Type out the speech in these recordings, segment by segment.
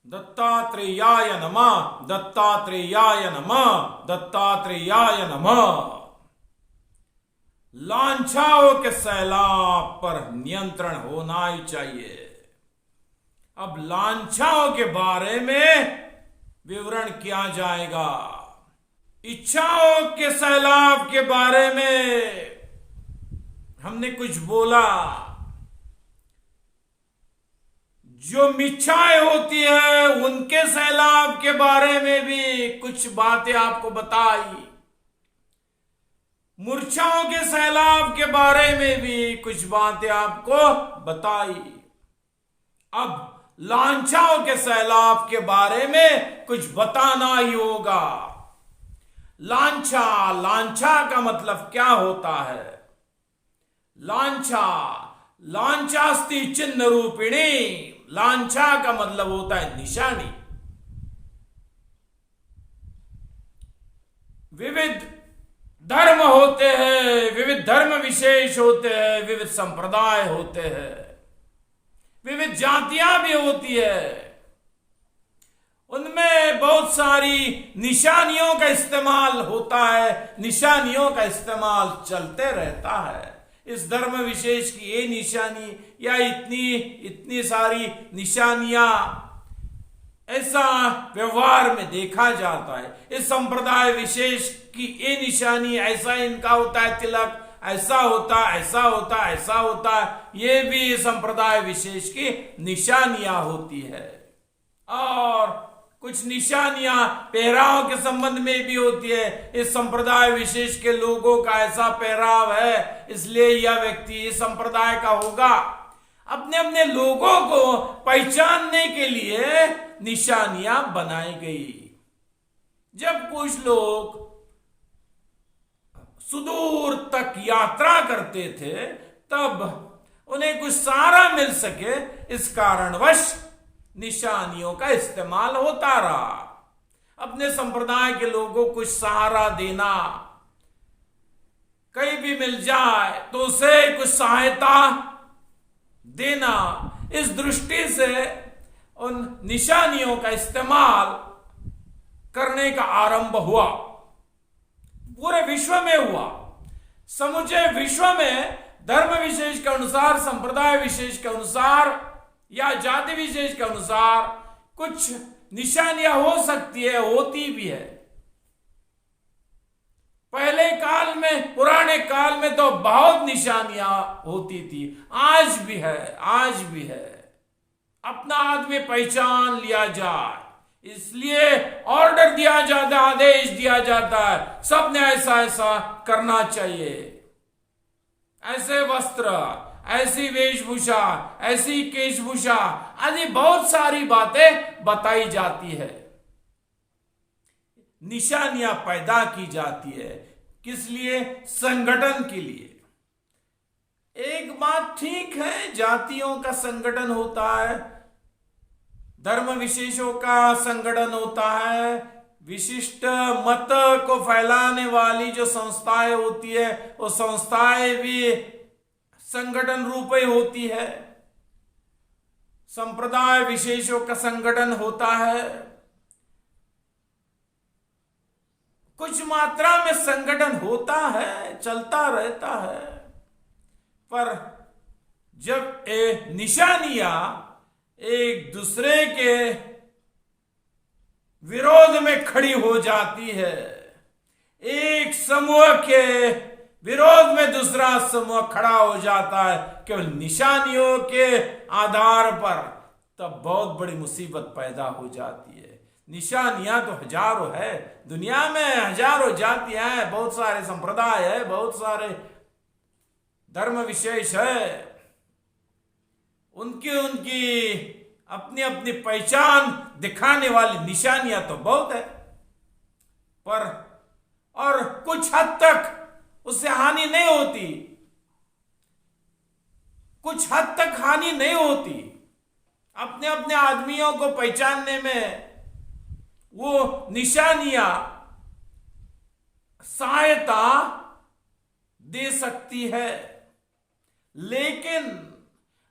दत्तात्रेयाय नमः, दत्तात्रेयाय नमः, दत्तात्रेयाय नमः। लांछाओं के सैलाब पर नियंत्रण होना ही चाहिए। अब लांछाओं के बारे में विवरण किया जाएगा। इच्छाओं के सैलाब के बारे में हमने कुछ बोला। जो मिच्छाएं होती है उनके सैलाब के बारे में भी कुछ बातें आपको बताई। मूर्छाओं के सैलाब के बारे में भी कुछ बातें आपको बताई। अब लांछाओं के सैलाब के बारे में कुछ बताना ही होगा। लांछा, लांछा का मतलब क्या होता है? लांछा, लांछास्ति चिन्ह रूपिणी। लांछा का मतलब होता है निशानी। विविध धर्म होते हैं, विविध धर्म विशेष होते हैं, विविध संप्रदाय होते हैं, विविध जातियां भी होती है। उनमें बहुत सारी निशानियों का इस्तेमाल होता है, निशानियों का इस्तेमाल चलते रहता है। इस धर्म विशेष की ये निशानी या इतनी सारी निशानियां, ऐसा व्यवहार में देखा जाता है। इस संप्रदाय विशेष की ये निशानी, ऐसा इनका होता है तिलक, ऐसा होता, ऐसा होता, ऐसा होता है। ये भी संप्रदाय विशेष की निशानियां होती है। और कुछ निशानियां पहराव के संबंध में भी होती है। इस संप्रदाय विशेष के लोगों का ऐसा पहराव है, इसलिए यह व्यक्ति इस संप्रदाय का होगा। अपने अपने लोगों को पहचानने के लिए निशानियां बनाई गई। जब कुछ लोग सुदूर तक यात्रा करते थे तब उन्हें कुछ सहारा मिल सके, इस कारणवश निशानियों का इस्तेमाल होता रहा। अपने संप्रदाय के लोगों को कुछ सहारा देना, कहीं भी मिल जाए तो उसे कुछ सहायता देना, इस दृष्टि से उन निशानियों का इस्तेमाल करने का आरंभ हुआ। पूरे विश्व में हुआ। समूचे विश्व में धर्म विशेष के अनुसार, संप्रदाय विशेष के अनुसार या जाति विशेष के अनुसार कुछ निशानियां हो सकती है, होती भी है। पहले काल में, पुराने काल में तो बहुत निशानियां होती थी। आज भी है, आज भी है। अपना आदमी पहचान लिया जाए, इसलिए ऑर्डर दिया जाता है, आदेश दिया जाता है, सबने ऐसा ऐसा करना चाहिए। ऐसे वस्त्र, ऐसी वेशभूषा, ऐसी केशभूषा आदि बहुत सारी बातें बताई जाती है। निशानियां पैदा की जाती है। किस लिए? संगठन के लिए। एक बात ठीक है, जातियों का संगठन होता है, धर्म विशेषों का संगठन होता है, विशिष्ट मत को फैलाने वाली जो संस्थाएं होती है वो संस्थाएं भी संगठन रूप ही होती है। संप्रदाय विशेषों का संगठन होता है। कुछ मात्रा में संगठन होता है, चलता रहता है। पर जब ये निशानियां एक दूसरे के विरोध में खड़ी हो जाती है, एक समूह के विरोध में दूसरा समूह खड़ा हो जाता है केवल निशानियों के आधार पर, तब बहुत बड़ी मुसीबत पैदा हो जाती है। निशानियां तो हजारों है, दुनिया में हजारों जातियां हैं, बहुत सारे संप्रदाय है, बहुत सारे धर्म विशेष है। उनकी उनकी अपनी अपनी पहचान दिखाने वाली निशानियां तो बहुत है, पर और कुछ हद तक उससे हानि नहीं होती, कुछ हद तक हानि नहीं होती। अपने अपने आदमियों को पहचानने में वो निशानियां सहायता दे सकती है, लेकिन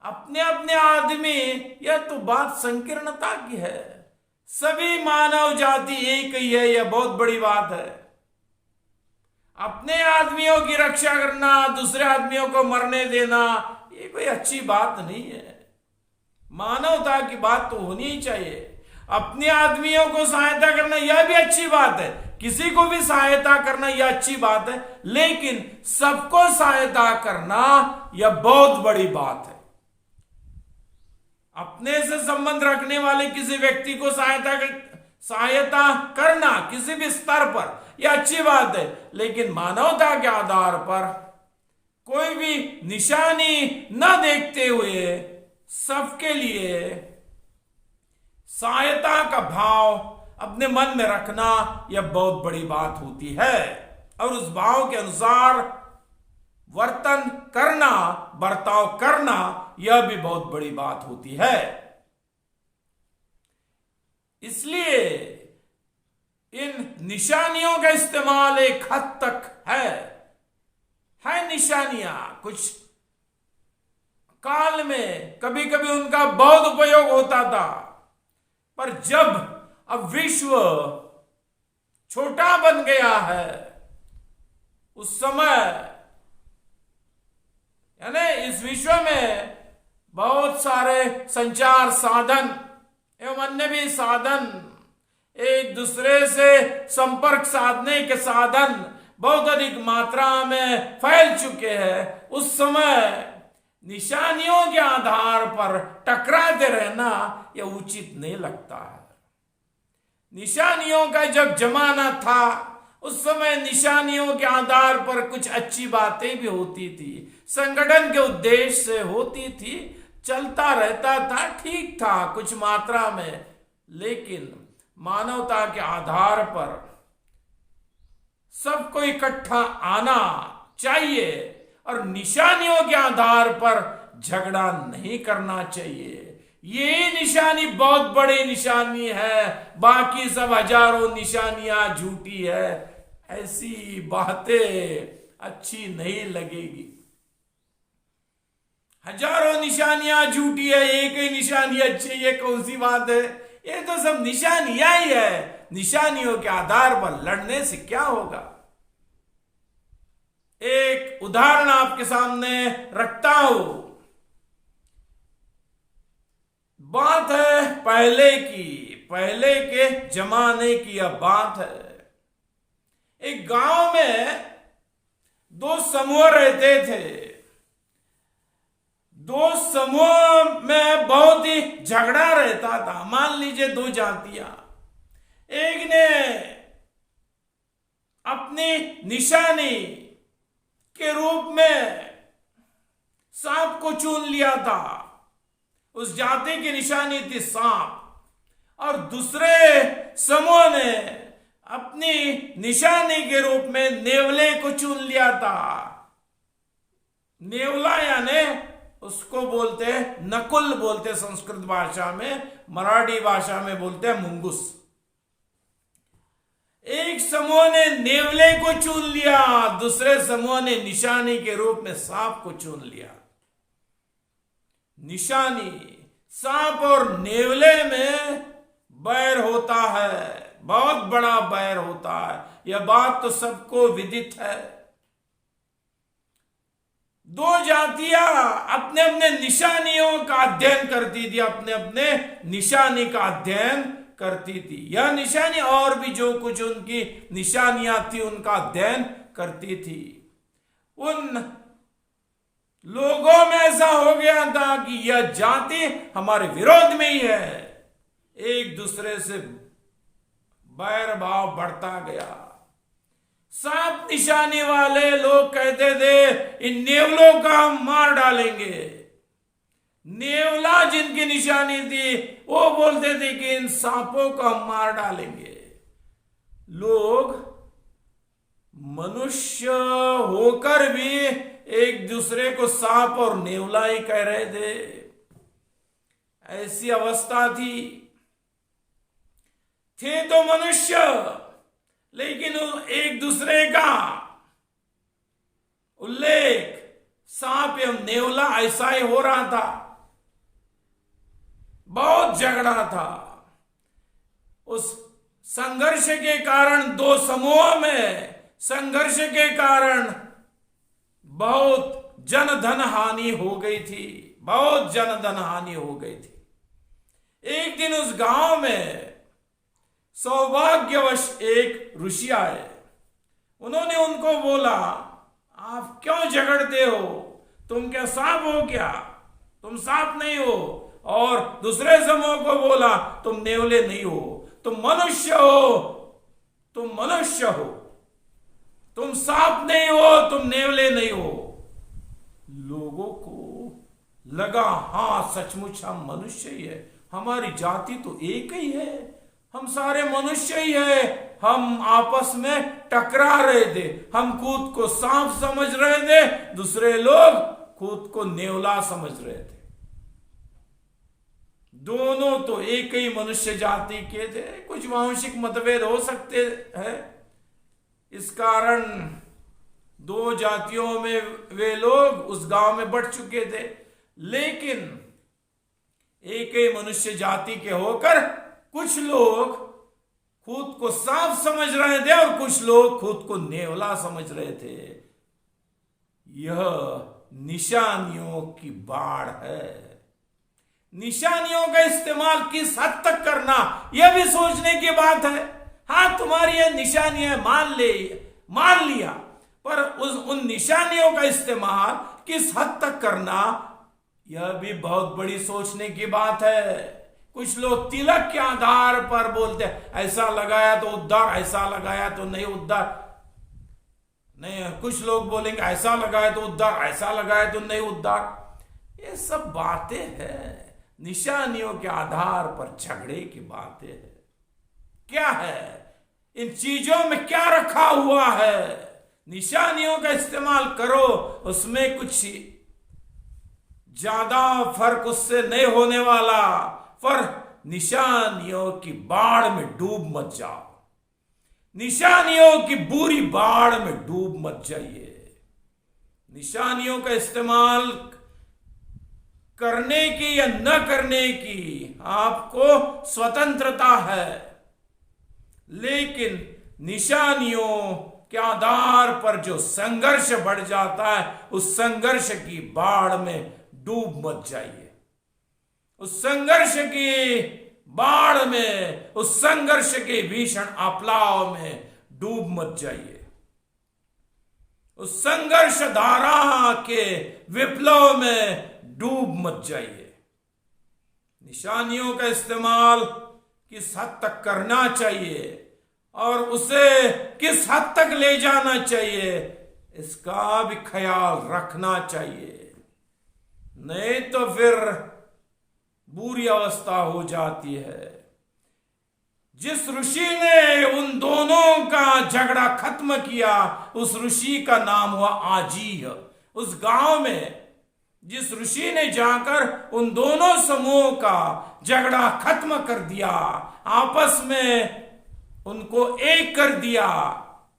अपने अपने आदमी, यह तो बात संकीर्णता की है। सभी मानव जाति एक ही है, यह बहुत बड़ी बात है। अपने आदमियों की रक्षा करना, दूसरे आदमियों को मरने देना, ये कोई अच्छी बात नहीं है। मानवता की बात तो होनी ही चाहिए। अपने आदमियों को सहायता करना यह भी अच्छी बात है, किसी को भी सहायता करना यह अच्छी बात है, लेकिन सबको सहायता करना यह बहुत बड़ी बात है। अपने से संबंध रखने वाले किसी व्यक्ति को सहायता करना किसी भी स्तर पर यह अच्छी बात है, लेकिन मानवता के आधार पर कोई भी निशानी न देखते हुए सबके लिए सहायता का भाव अपने मन में रखना यह बहुत बड़ी बात होती है, और उस भाव के अनुसार वर्तन करना, बर्ताव करना यह भी बहुत बड़ी बात होती है। इसलिए इन निशानियों का इस्तेमाल एक हद तक है निशानियां कुछ काल में कभी कभी उनका बहुत उपयोग होता था, पर जब अब विश्व छोटा बन गया है, उस समय यानी इस विश्व में बहुत सारे संचार साधन एवं अन्य भी साधन, एक दूसरे से संपर्क साधने के साधन बहुत अधिक मात्रा में फैल चुके हैं। उस समय निशानियों के आधार पर टकराते रहना यह उचित नहीं लगता है। निशानियों का जब जमाना था, उस समय निशानियों के आधार पर कुछ अच्छी बातें भी होती थी, संगठन के उद्देश्य से होती थी, चलता रहता था, ठीक था कुछ मात्रा में, लेकिन मानवता के आधार पर सबको इकट्ठा आना चाहिए और निशानियों के आधार पर झगड़ा नहीं करना चाहिए। ये निशानी बहुत बड़ी निशानी है, बाकी सब हजारों निशानियां झूठी है, ऐसी बातें अच्छी नहीं लगेगी। हजारों निशानियां झूठी है, एक ही निशानी अच्छी, ये कौन सी बात है? ये तो सब निशानियां ही है। निशानियों के आधार पर लड़ने से क्या होगा? एक उदाहरण आपके सामने रखता हूं। बात है पहले की, पहले के जमाने की यह बात है। एक गांव में दो समूह रहते थे। दो समूह में बहुत ही झगड़ा रहता था। मान लीजिए दो जातियां, एक ने अपनी निशानी के रूप में सांप को चुन लिया था। उस जाति की निशानी थी सांप, और दूसरे समूह ने अपनी निशानी के रूप में नेवले को चुन लिया था। नेवला यानी उसको बोलते नकुल बोलते संस्कृत भाषा में, मराठी भाषा में बोलते हैं मुंगुस। एक समूह ने नेवले को चुन लिया, दूसरे समूह ने निशानी के रूप में सांप को चुन लिया। निशानी, सांप और नेवले में बैर होता है, बहुत बड़ा बैर होता है, यह बात तो सबको विदित है। दो जातियां अपने अपने निशानियों का अध्ययन करती थी, अपने अपने निशानी का अध्ययन करती थी। यह निशानी और भी जो कुछ उनकी निशानियां थी उनका अध्ययन करती थी। उन लोगों में ऐसा हो गया था कि यह जाति हमारे विरोध में ही है, एक दूसरे से बैर भाव बढ़ता गया। सांप निशानी वाले लोग कहते थे इन नेवलों का हम मार डालेंगे। नेवला जिनकी निशानी थी वो बोलते थे कि इन सांपों को हम मार डालेंगे। लोग मनुष्य होकर भी एक दूसरे को सांप और नेवला ही कह रहे थे। ऐसी अवस्था थी। थे तो मनुष्य, लेकिन एक दूसरे का उल्लेख सांप एवं नेवला ऐसा ही हो रहा था। बहुत झगड़ा था। उस संघर्ष के कारण दो समूहों में संघर्ष के कारण बहुत जनधन हानि हो गई थी, बहुत जनधन हानि हो गई थी। एक दिन उस गांव में सौभाग्यवश एक ऋषि आए। उन्होंने उनको बोला, आप क्यों झगड़ते हो? तुम क्या सांप हो क्या? तुम सांप नहीं हो। और दूसरे समूह को बोला, तुम नेवले नहीं हो, तुम मनुष्य हो, तुम मनुष्य हो, तुम सांप नहीं हो, तुम नेवले नहीं हो। लोगों को लगा, हां सचमुच हम मनुष्य ही है, हमारी जाति तो एक ही है, हम सारे मनुष्य ही है। हम आपस में टकरा रहे थे, हम खुद को सांप समझ रहे थे, दूसरे लोग खुद को नेवला समझ रहे थे। दोनों तो एक ही मनुष्य जाति के थे। कुछ वांशिक मतभेद हो सकते हैं, इस कारण दो जातियों में वे लोग उस गांव में बढ़ चुके थे, लेकिन एक ही मनुष्य जाति के होकर कुछ लोग खुद को सांप समझ रहे थे और कुछ लोग खुद को नेवला समझ रहे थे। यह निशानियों की बाढ़ है। निशानियों का इस्तेमाल किस हद तक करना, यह भी सोचने की बात है। हाँ, तुम्हारी यह निशानियां मान लिया, पर उन निशानियों का इस्तेमाल किस हद तक करना, यह भी बहुत बड़ी सोचने की बात है। कुछ लोग तिलक के आधार पर बोलते हैं, ऐसा लगाया तो उद्धार, ऐसा लगाया तो नहीं उद्धार नहीं। कुछ लोग बोलेंगे ऐसा लगाया तो उद्धार, ऐसा लगाया तो नहीं उद्धार। ये सब बातें हैं, निशानियों के आधार पर झगड़े की बातें हैं। क्या है इन चीजों में, क्या रखा हुआ है? निशानियों का इस्तेमाल करो, उसमें कुछ ज्यादा फर्क उससे नहीं होने वाला, पर निशानियों की बाढ़ में डूब मत जाओ, निशानियों की बुरी बाढ़ में डूब मत जाइए। निशानियों का इस्तेमाल करने की या न करने की आपको स्वतंत्रता है, लेकिन निशानियों के आधार पर जो संघर्ष बढ़ जाता है, उस संघर्ष की बाढ़ में डूब मत जाइए। उस संघर्ष की बाढ़ में, उस संघर्ष के भीषण अपलाव में डूब मत जाइए। उस संघर्ष धारा के विप्लव में डूब मत जाइए। निशानियों का इस्तेमाल किस हद तक करना चाहिए और उसे किस हद तक ले जाना चाहिए, इसका भी ख्याल रखना चाहिए। नहीं तो फिर बुरी अवस्था हो जाती है। जिस ऋषि ने उन दोनों का झगड़ा खत्म किया, उस ऋषि का नाम हुआ आजीह। उस गांव में जिस ऋषि ने जाकर उन दोनों समूहों का झगड़ा खत्म कर दिया, आपस में उनको एक कर दिया,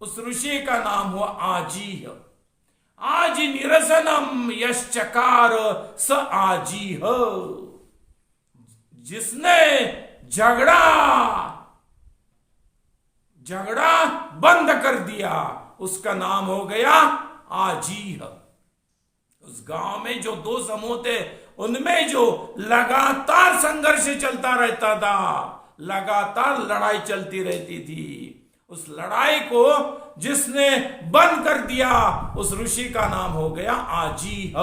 उस ऋषि का नाम हुआ आजीह। आजी निरसनम यश्चकार स आजीह। जिसने झगड़ा बंद कर दिया, उसका नाम हो गया आजीह। उस गांव में जो दो समूह थे, उनमें जो लगातार संघर्ष चलता रहता था, लगातार लड़ाई चलती रहती थी, उस लड़ाई को जिसने बंद कर दिया, उस ऋषि का नाम हो गया आजीह।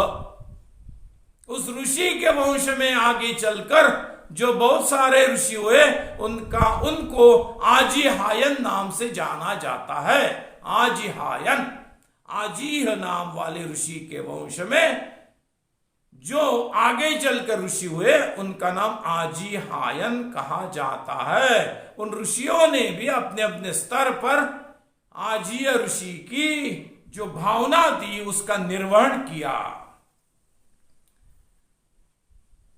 उस ऋषि के वंश में आगे चलकर जो बहुत सारे ऋषि हुए, उनको आजीहायन नाम से जाना जाता है। आजीहायन, आजीह नाम वाले ऋषि के वंश में जो आगे चलकर ऋषि हुए, उनका नाम आजीहायन कहा जाता है। उन ऋषियों ने भी अपने अपने स्तर पर आजीह ऋषि की जो भावना थी, उसका निर्वहन किया।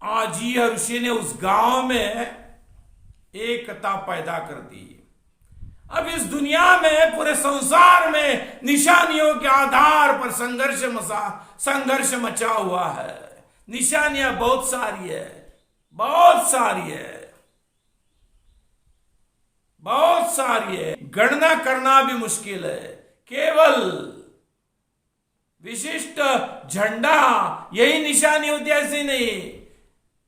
आजीह ऋषि ने उस गांव में एकता पैदा कर दी। अब इस दुनिया में, पूरे संसार में निशानियों के आधार पर संघर्ष मचा हुआ है। निशानियां बहुत सारी है, बहुत सारी है। बहुत सारी है, गणना करना भी मुश्किल है। केवल विशिष्ट झंडा यही निशानी होती है, ऐसी नहीं।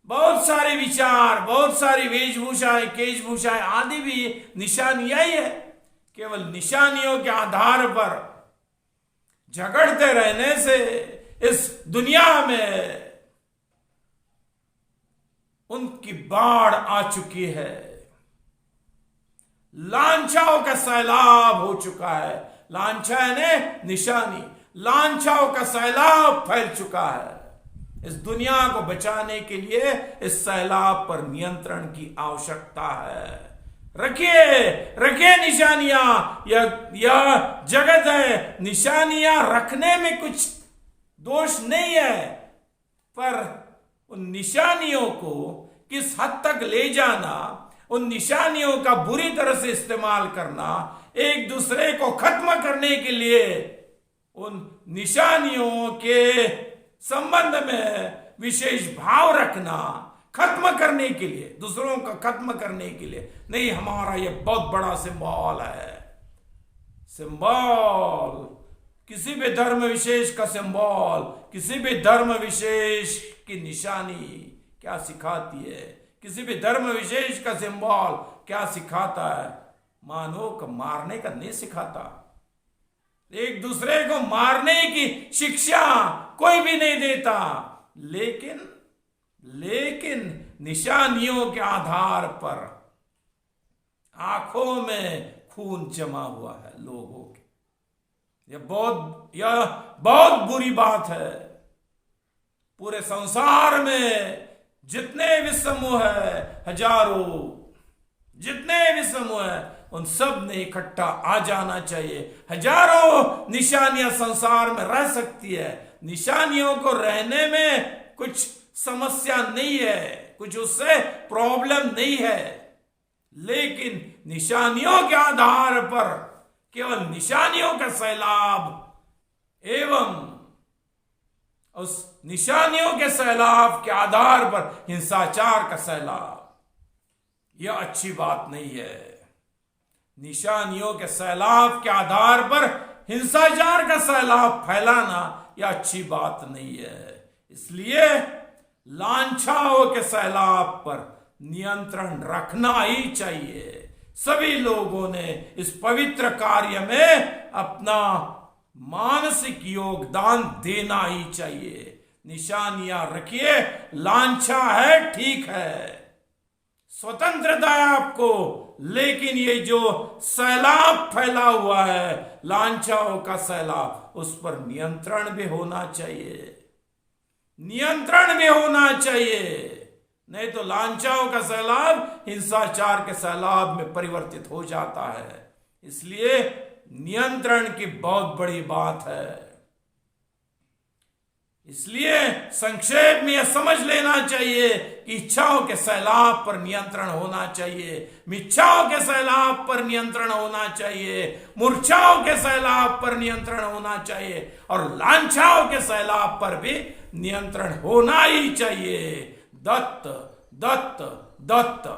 बहुत सारे विचार, बहुत सारी वेशभूषाएं, केशभूषाएं आदि भी निशानियां ही है। केवल निशानियों के आधार पर झगड़ते रहने से इस दुनिया में उनकी बाढ़ आ चुकी है। लांछाओं का सैलाब हो चुका है। लांछा ने निशानी, लांछाओं का सैलाब फैल चुका है। इस दुनिया को बचाने के लिए इस सैलाब पर नियंत्रण की आवश्यकता है। रखिए रखिए निशानियां, यह जगत है, निशानियां रखने में कुछ दोष नहीं है, पर उन निशानियों को किस हद तक ले जाना, उन निशानियों का बुरी तरह से इस्तेमाल करना, एक दूसरे को खत्म करने के लिए उन निशानियों के संबंध में विशेष भाव रखना, खत्म करने के लिए, दूसरों का खत्म करने के लिए नहीं। हमारा यह बहुत बड़ा सिंबल है। सिंबल किसी भी धर्म विशेष का सिंबल, किसी भी धर्म विशेष की निशानी क्या सिखाती है, किसी भी धर्म विशेष का सिंबल क्या सिखाता है? मानव को मारने का नहीं सिखाता। एक दूसरे को मारने की शिक्षा कोई भी नहीं देता, लेकिन निशानियों के आधार पर आंखों में खून जमा हुआ है लोगों के। यह बहुत बुरी बात है। पूरे संसार में जितने भी समूह है, हजारों जितने भी समूह है, उन सब ने इकट्ठा आ जाना चाहिए। हजारों निशानियां संसार में रह सकती है, निशानियों को रहने में कुछ समस्या नहीं है, कुछ उससे प्रॉब्लम नहीं है, लेकिन निशानियों के आधार पर केवल निशानियों का सैलाब एवं उस निशानियों के सैलाब के आधार पर हिंसाचार का सैलाब, यह अच्छी बात नहीं है। निशानियों के सैलाब के आधार पर हिंसाचार का सैलाब फैलाना यह अच्छी बात नहीं है। इसलिए लांछाओं के सैलाब पर नियंत्रण रखना ही चाहिए। सभी लोगों ने इस पवित्र कार्य में अपना मानसिक योगदान देना ही चाहिए। निशानियां रखिए, लांछा है ठीक है, स्वतंत्रता है आपको, लेकिन ये जो सैलाब फैला हुआ है, लांछाओं का सैलाब, उस पर नियंत्रण भी होना चाहिए, नियंत्रण भी होना चाहिए। नहीं तो लांछाओं का सैलाब हिंसाचार के सैलाब में परिवर्तित हो जाता है। इसलिए नियंत्रण की बहुत बड़ी बात है। इसलिए संक्षेप में यह समझ लेना चाहिए कि इच्छाओं के सैलाब पर नियंत्रण होना चाहिए, मिच्छाओं के सैलाब पर नियंत्रण होना चाहिए, मूर्छाओं के सैलाब पर नियंत्रण होना चाहिए, और लांछाओं के सैलाब पर भी नियंत्रण होना ही चाहिए। दत्त दत्त दत्त।